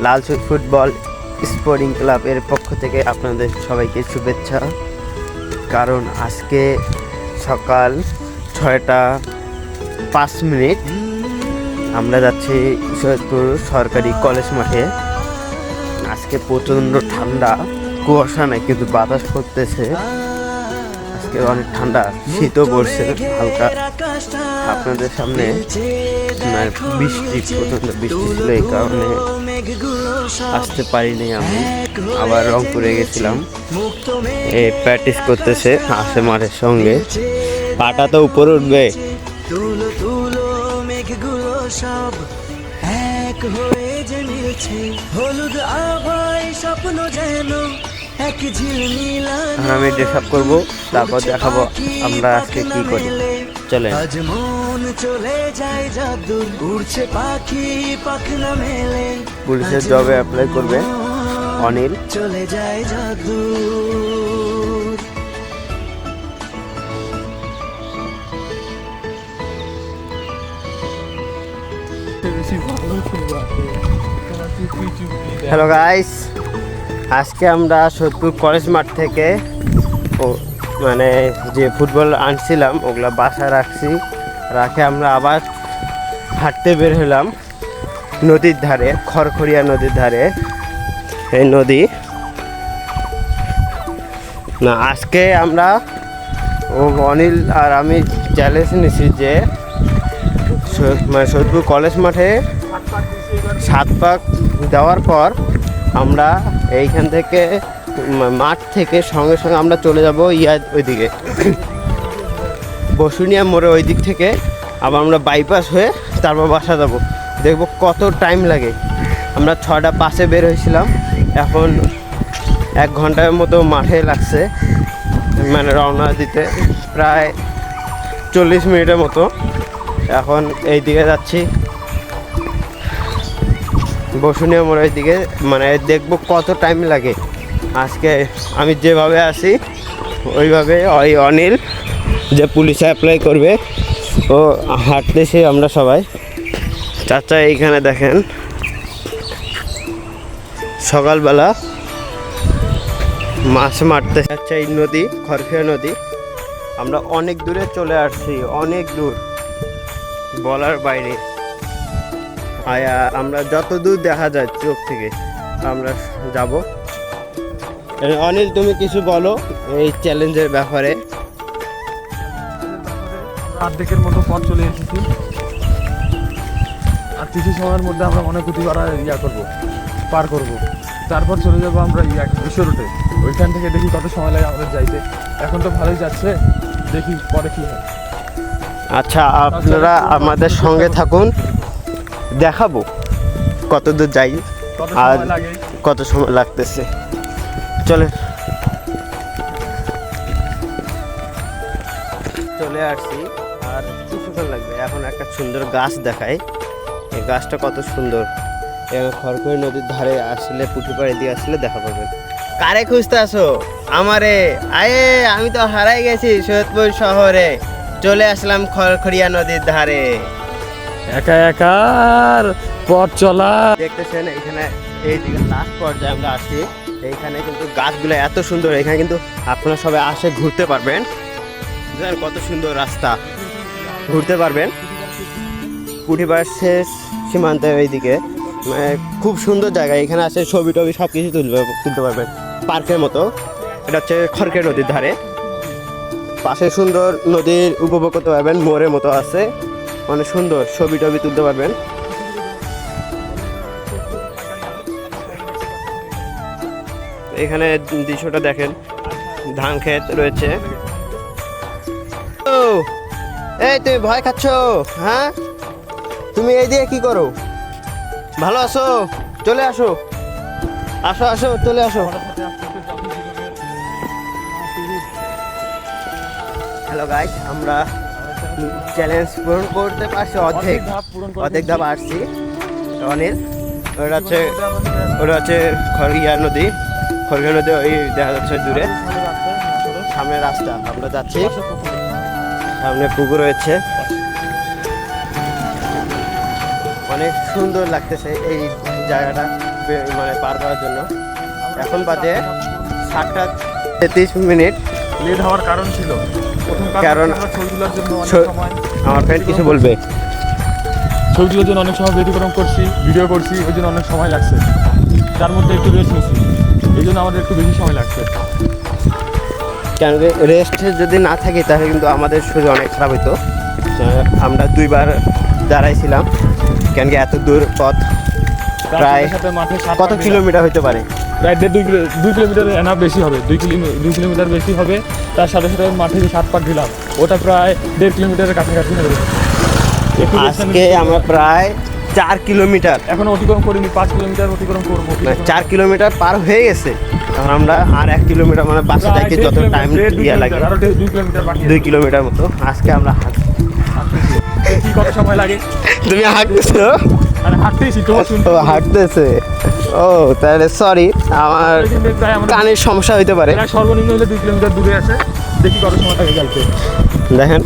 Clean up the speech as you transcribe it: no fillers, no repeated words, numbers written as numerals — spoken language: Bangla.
লালচুক ফুটবল স্পোর্টিং ক্লাব এর পক্ষ থেকে আপনাদের সবাইকে শুভেচ্ছা। কারণ আজকে সকাল 6:05 আমরা যাচ্ছি সৈয়দপুর সরকারি কলেজ মাঠে। আজকে প্রচণ্ড ঠান্ডা, কুয়াশা নাই কিন্তু বাতাস করতেছে। আজকে অনেক ঠান্ডা, শীতও পড়ছে হালকা। আপনাদের সামনে বৃষ্টি, প্রচণ্ড বৃষ্টি ছিল, এই কারণে আসতে পারিনি। আমি আবার রংপুরে গেছিলাম, এই প্র্যাকটিস করতেছে আসে মাঠের সঙ্গে। পাটা তো উপরে উঠবে। সব এক হয়ে যে মিলছে, হলুদ আভায় স্বপ্ন যেন এক ঝিলমিলা। আমি ড্রেস আপ করবো, তারপর দেখাবো আমরা আজকে কি করি। চলে আজ মন চলে যায় জাদু, উড়ছে পাখি পাখনা মেলে। পুলিশের জবে অ্যাপ্লাই করবে অনিল। চলে যায় জাদু। হ্যালো গাইস, আজকে আমরা সৈয়দপুর কলেজ মাঠ থেকে মানে যে ফুটবল আনছিলাম ওগুলা বাসায় রাখে আমরা আবার হাঁটতে বের হলাম নদীর ধারে, খড়খড়িয়া নদীর ধারে। এই নদী না, আজকে আমরা অনিল আর আমি চ্যালেঞ্জ নিয়েছি যে সৈয়দপুর কলেজ মাঠে 7 পাক দেওয়ার পর আমরা এইখান থেকে মাঠ থেকে সঙ্গে সঙ্গে আমরা চলে যাব ওইদিকে বসুনিয়া মোড়ে, ওই দিক থেকে আবার আমরা বাইপাস হয়ে তারপর বাসা যাব। দেখব কত টাইম লাগে। আমরা 6:05 বের হয়েছিলাম, এখন 1 ঘন্টার মতো মাঠে লাগছে, মানে রওনা দিতে প্রায় 40 মিনিটের মতো। এখন এই দিকে যাচ্ছি বসুনিয়া মোড়ের দিকে, মানে দেখব কত টাইম লাগে। আজকে আমি যেভাবে আসি ওইভাবে ওই অনিল যে পুলিশে অ্যাপ্লাই করবে ও হাঁটতেছি আমরা সবাই। চাচা এইখানে দেখেন সকালবেলা মাছ মারতে যাচ্ছে। এই নদী খড়খড়িয়া নদী। আমরা অনেক দূরে চলে আসছি, অনেক দূর, বলার বাইরে। আমরা যত দূর দেখা যায় চোখ থেকে আমরা যাব। অনিল, তুমি কিছু বলো এই চ্যালেঞ্জের ব্যাপারে। অর্ধেকের মতো পথ চলে এসেছি, আর কিছু সময়ের মধ্যে আমরা অনেকগুটি পার করব। তারপর চলে যাবো আমরা বিশ্ব রুটে। ওইখান থেকে দেখি কত সময় লাগে আমাদের যাইতে। এখন তো ভালোই যাচ্ছে, দেখি পরে কি হয়। আচ্ছা, আপনারা আমাদের সঙ্গে থাকুন, দেখাবো কত দূর যাই আর কত সময় লাগতেছে। চলে আসছি, আর কিছুক্ষণ লাগবে। এখন একটা সুন্দর গাছ দেখায়, এই গাছটা কত সুন্দর। খড়খড়ি নদীর ধারে আসলে, পুঁটি পাড়ে দিয়ে আসলে দেখা পাবেন। কারে খুঁজতে আসো? আমারে আয়ে, আমি তো হারাই গেছি সৈয়দপুর শহরে। চলে আসলাম খড়খড়িয়া নদীর ধারে। একা একার পথ চলা দেখতেছেন, এখানে এই দিকে লাস্ট পর্যায়ে আমরা আসি। এইখানে কিন্তু গাছগুলো এত সুন্দর, এখানে কিন্তু আপনারা সবাই আসে ঘুরতে পারবেন। কত সুন্দর রাস্তা, ঘুরতে পারবেন। পুঁটিপাড় শেষ সীমান্তের এইদিকে, মানে খুব সুন্দর জায়গা। এখানে আসে ছবি টবি সব কিছু তুলতে পারবেন, পার্কের মতো। এটা হচ্ছে খড়খড়িয়া নদীর ধারে, পাশে সুন্দর নদীর উপভোগ করতে পারবেন। মোড়ের মতো আছে, মানে সুন্দর ছবি টবি তুলতে পারবেন। এখানে দৃশ্যটা দেখেন, ধান ক্ষেত রয়েছে। এই তুমি ভয় খাচ্ছ? হ্যাঁ, তুমি এই দিয়ে কি করো? ভালো আছো? চলে আসো, আসো আসো, চলে আসো। হ্যালো গাইস, আমরা চ্যালেঞ্জ পূরণ করতে পারছি, অর্ধেক ধাপ আসছি। অনিল, ওটা হচ্ছে খড়খড়িয়া নদী। খড়খড়িয়া নদী ওই দেখা যাচ্ছে দূরে, সামনে রাস্তা আমরা যাচ্ছি, সামনে পুকুর রয়েছে। অনেক সুন্দর লাগতেছে এই জায়গাটা। মানে পার করার জন্য। এখন বাজে 7:33। লেট হওয়ার কারণ ছিল প্রথম কারণ আমরা ছবি তোলার জন্য অনেক ছ- সময় আমার ফ্রেন্ড কিছু বলবে। ছবি তোলার জন্য অনেক সময় ব্যতিক্রম করছি, ভিডিও করছি, ওই জন্য অনেক সময় লাগছে। তার মধ্যে একটু রেস্ট নিচ্ছি, এই জন্য আমাদের একটু বেশি সময় লাগছে। কেন রেস্ট যদি না থাকি তাহলে কিন্তু আমাদের শরীর অনেক খারাপ হতো। আমরা 2বার দাঁড়াইছিলাম, কেন কি এত দূর পথ, প্রায় তার সাথে মাঠে কত কিলোমিটার হতে পারে? প্রায় 2 কিলোমিটার এনাফ বেশি হবে, 2 কিলোমিটার বেশি হবে। তার সাথে সাথে মাঠে যে 7 পাক দিলাম ওটা প্রায় 1.5 কিলোমিটারের কাছাকাছি হবে। একটু rest আজকে নিচ্ছি। আমরা প্রায় 4 কিলোমিটার, এখনো অতিক্রম করিনি, 5 কিলোমিটার অতিক্রম করবো। 4 কিলোমিটার পার হয়ে গেছে। এখন আমরা আর 1 কিলোমিটার মানে বাসে যাইতে যত টাইম ইয়ে লাগে, 2 কিলোমিটার বাকি 2 কিলোমিটার মতো। আজকে আমরা কি কত সময় লাগে? তুমি হাঁটতেছো? মানে হাঁটতেইছি তো শুনতে। ও হাঁটতেছে, ও তাহলে সরি, আমার প্রায় আমরা কানের সমস্যা হইতে পারে। প্রায় সর্বনিম্ন হলে 2 কিলোমিটার দূরে আছে। দেখি কত সময় লাগে যাইতে। দেখেন